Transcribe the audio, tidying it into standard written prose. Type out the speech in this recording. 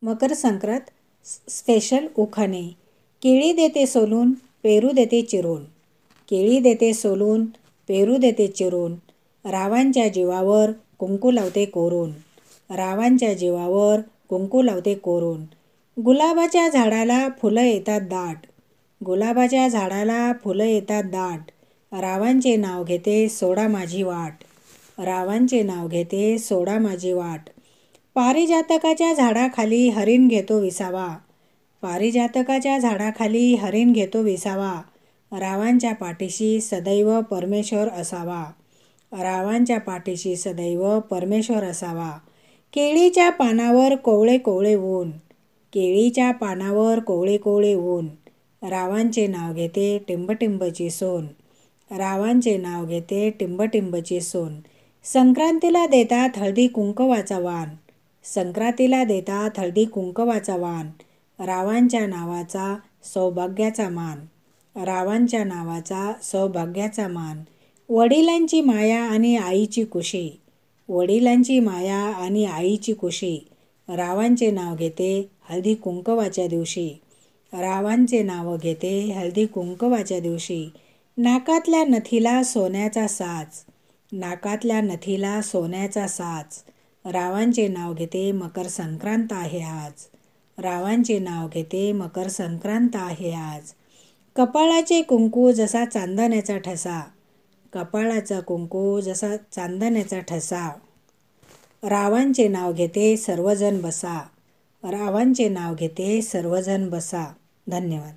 Makar Sankrant special उखाणे. केळी देते सोलून, पेरू देते चिरून. केळी देते सोलून, पेरू देते चिरून. रावांच्या जीवावर कुंकू लावते कोरून. रावांच्या जीवावर कुंकू लावते कोरून. गुलाबाच्या झाडाला फुलं येतात दाट. गुलाबाच्या झाडाला फुलं येतात दाट. रावांचे नाव घेते सोडा माझी वाट. रावांचे नाव घेते सोडा माझी वाट. पारिजातकाच्या झाडाखाली हरीण घेतो विसावा. पारिजातकाच्या झाडाखाली हरीण घेतो विसावा. रावांच्या पाठीशी सदैव परमेश्वर असावा. रावांच्या पाठीशी सदैव परमेश्वर असावा. केळीच्या पानावर कोवळे कोवळे ऊन. केळीच्या पानावर कोवळे कोवळे ऊन. रावांचे नाव घेते टिंबटिंबची सोन. रावांचे नाव घेते टिंबटिंबची सोन. संक्रांतीला देतात हळदी कुंकवाचा वाण. संक्रांतीला देतात हळदी कुंकवाचा वाण. रावांच्या नावाचा सौभाग्याचा मान. रावांच्या नावाचा सौभाग्याचा मान. वडिलांची माया आणि आईची कुशी. वडिलांची माया आणि आईची कुशी. रावांचे नाव घेते हळदी कुंकवाच्या दिवशी. रावांचे नाव घेते हळदी कुंकवाच्या दिवशी. नाकातल्या नथीला सोन्याचा साच. नाकातल्या नथीला सोन्याचा साच. रावांचे नाव घेते मकर संक्रांत आहे आज. रावांचे नाव घेते मकर संक्रांत आहे आज. कपाळाचे कुंकू जसा चांदण्याचा ठसा. कपाळाचा कुंकू जसा चांदण्याचा ठसा. रावांचे नाव घेते सर्वजण बसा. रावांचे नाव घेते सर्वजण बसा. धन्यवाद.